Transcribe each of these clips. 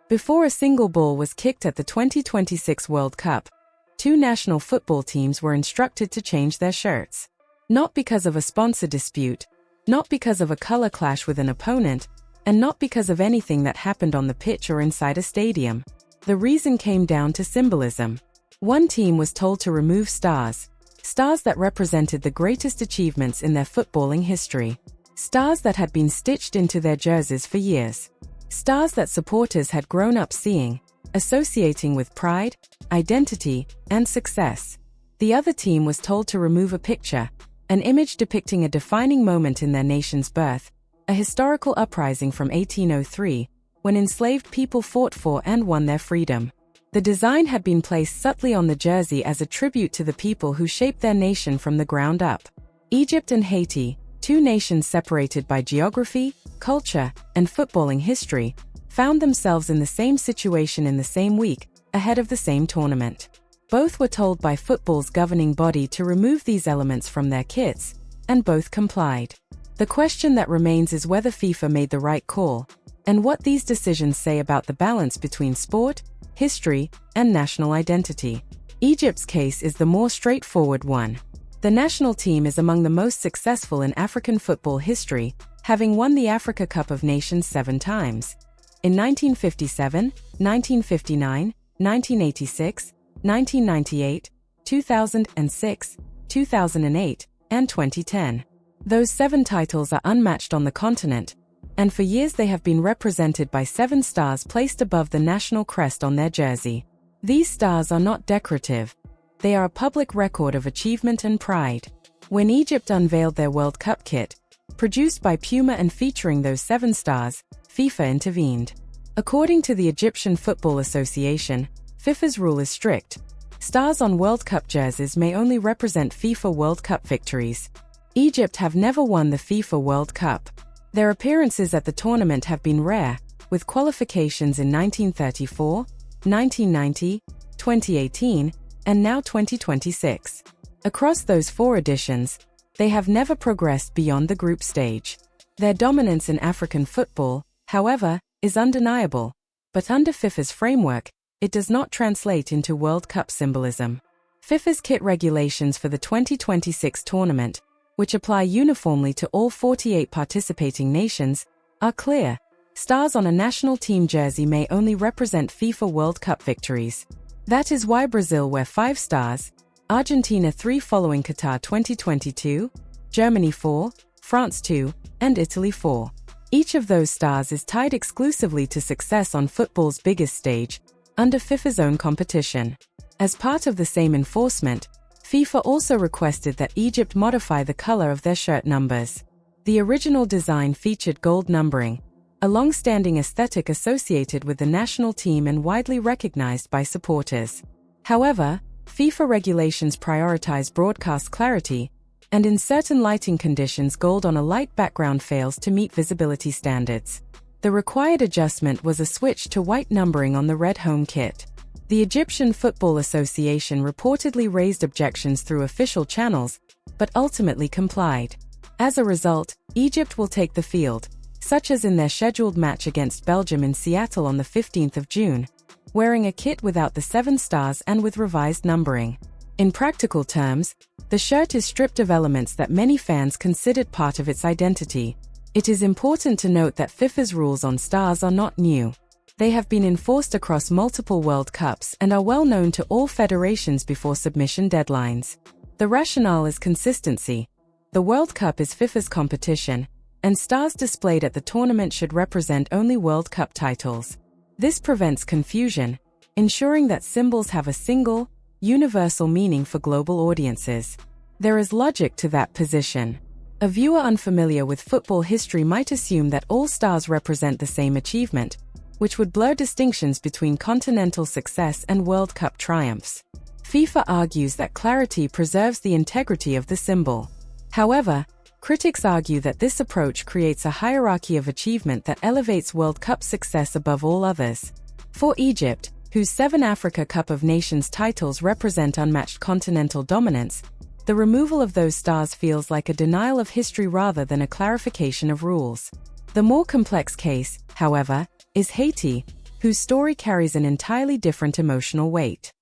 Before a single ball was kicked at the 2026 World Cup, two national football teams were instructed to change their shirts. Not because of a sponsor dispute, not because of a color clash with an opponent, and not because of anything that happened on the pitch or inside a stadium. The reason came down to symbolism. One team was told to remove stars that represented the greatest achievements in their footballing history. Stars that had been stitched into their jerseys for years. Stars that supporters had grown up seeing, associating with pride, identity, and success. The other team was told to remove a picture, an image depicting a defining moment in their nation's birth, a historical uprising from 1803, when enslaved people fought for and won their freedom. The design had been placed subtly on the jersey as a tribute to the people who shaped their nation from the ground up. Egypt and Haiti, two nations separated by geography, culture, and footballing history, found themselves in the same situation in the same week, ahead of the same tournament. Both were told by football's governing body to remove these elements from their kits, and both complied. The question that remains is whether FIFA made the right call, and what these decisions say about the balance between sport, history, and national identity. Egypt's case is the more straightforward one. The national team is among the most successful in African football history, having won the Africa Cup of Nations 7 times. In 1957, 1959, 1986, 1998, 2006, 2008, and 2010. Those 7 titles are unmatched on the continent, and for years they have been represented by 7 stars placed above the national crest on their jersey. These stars are not decorative. They are a public record of achievement and pride. When Egypt unveiled their World Cup kit, produced by Puma and featuring those 7 stars, FIFA intervened. According to the Egyptian Football Association, FIFA's rule is strict. Stars on World Cup jerseys may only represent FIFA World Cup victories. Egypt have never won the FIFA World Cup. Their appearances at the tournament have been rare, with qualifications in 1934, 1990, 2018, and now 2026. Across those 4 editions, they have never progressed beyond the group stage. Their dominance in African football, however, is undeniable, but under FIFA's framework, it does not translate into World Cup symbolism. FIFA's kit regulations for the 2026 tournament, which apply uniformly to all 48 participating nations, are clear. Stars on a national team jersey may only represent FIFA World Cup victories. That is why Brazil wear 5 stars, Argentina 3 following Qatar 2022, Germany 4, France 2, and Italy 4. Each of those stars is tied exclusively to success on football's biggest stage, under FIFA's own competition. As part of the same enforcement, FIFA also requested that Egypt modify the color of their shirt numbers. The original design featured gold numbering, a long-standing aesthetic associated with the national team and widely recognized by supporters. However, FIFA regulations prioritize broadcast clarity, and in certain lighting conditions gold on a light background fails to meet visibility standards. The required adjustment was a switch to white numbering on the red home kit. The Egyptian Football Association reportedly raised objections through official channels, but ultimately complied. As a result, Egypt will take the field, such as in their scheduled match against Belgium in Seattle on the 15th of June, wearing a kit without the 7 stars and with revised numbering. In practical terms, the shirt is stripped of elements that many fans considered part of its identity. It is important to note that FIFA's rules on stars are not new. They have been enforced across multiple World Cups and are well known to all federations before submission deadlines. The rationale is consistency. The World Cup is FIFA's competition, and stars displayed at the tournament should represent only World Cup titles. This prevents confusion, ensuring that symbols have a single, universal meaning for global audiences. There is logic to that position. A viewer unfamiliar with football history might assume that all stars represent the same achievement, which would blur distinctions between continental success and World Cup triumphs. FIFA argues that clarity preserves the integrity of the symbol. However, critics argue that this approach creates a hierarchy of achievement that elevates World Cup success above all others. For Egypt, whose 7 Africa Cup of Nations titles represent unmatched continental dominance, the removal of those stars feels like a denial of history rather than a clarification of rules. The more complex case, however, is Haiti, whose story carries an entirely different emotional weight.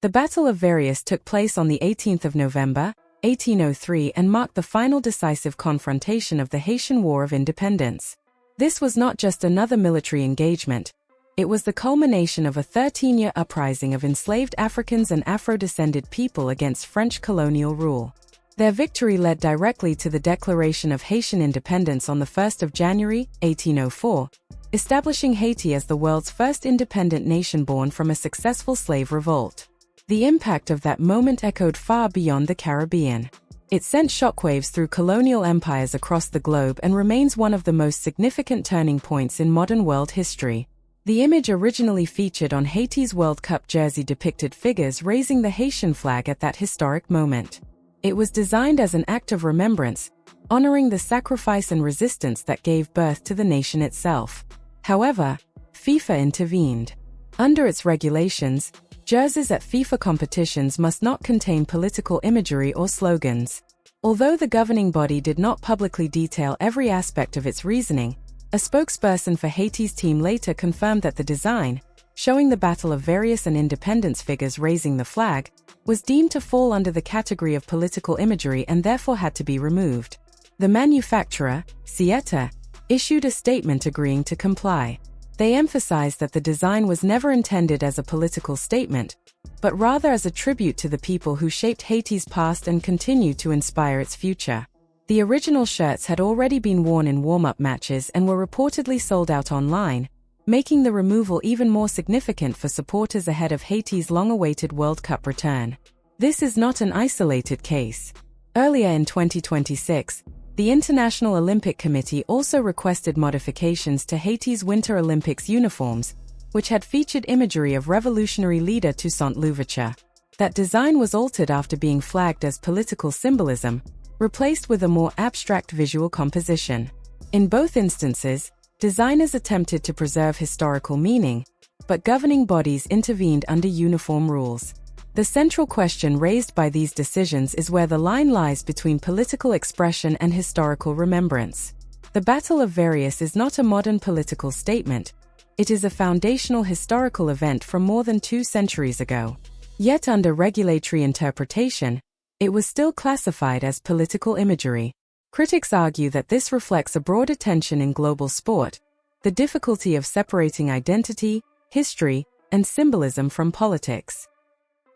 The Battle of Vertières took place on the 18th of November, 1803 and marked the final decisive confrontation of the Haitian War of Independence. This was not just another military engagement. It was the culmination of a 13-year uprising of enslaved Africans and Afro-descended people against French colonial rule. Their victory led directly to the declaration of Haitian independence on the 1st of January, 1804, establishing Haiti as the world's first independent nation born from a successful slave revolt. The impact of that moment echoed far beyond the Caribbean. It sent shockwaves through colonial empires across the globe and remains one of the most significant turning points in modern world history. The image originally featured on Haiti's World Cup jersey depicted figures raising the Haitian flag at that historic moment. It was designed as an act of remembrance, honoring the sacrifice and resistance that gave birth to the nation itself. However, FIFA intervened. Under its regulations, jerseys at FIFA competitions must not contain political imagery or slogans. Although the governing body did not publicly detail every aspect of its reasoning, a spokesperson for Haiti's team later confirmed that the design, showing the Battle of Vertières and independence figures raising the flag, was deemed to fall under the category of political imagery and therefore had to be removed. The manufacturer, Sieta, issued a statement agreeing to comply. They emphasized that the design was never intended as a political statement, but rather as a tribute to the people who shaped Haiti's past and continue to inspire its future. The original shirts had already been worn in warm-up matches and were reportedly sold out online, making the removal even more significant for supporters ahead of Haiti's long-awaited World Cup return. This is not an isolated case. Earlier in 2026, the International Olympic Committee also requested modifications to Haiti's Winter Olympics uniforms, which had featured imagery of revolutionary leader Toussaint Louverture. That design was altered after being flagged as political symbolism, replaced with a more abstract visual composition. In both instances, designers attempted to preserve historical meaning, but governing bodies intervened under uniform rules. The central question raised by these decisions is where the line lies between political expression and historical remembrance. The Battle of Vertières is not a modern political statement. It is a foundational historical event from more than 2 centuries ago. Yet under regulatory interpretation, it was still classified as political imagery. Critics argue that this reflects a broader tension in global sport, the difficulty of separating identity, history, and symbolism from politics.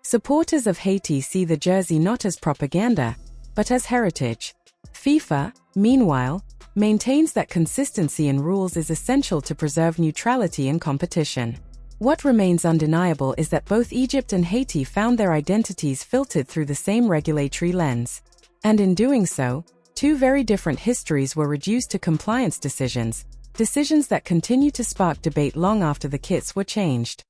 Supporters of Haiti see the jersey not as propaganda, but as heritage. FIFA, meanwhile, maintains that consistency in rules is essential to preserve neutrality in competition. What remains undeniable is that both Egypt and Haiti found their identities filtered through the same regulatory lens. And in doing so, 2 very different histories were reduced to compliance decisions that continue to spark debate long after the kits were changed.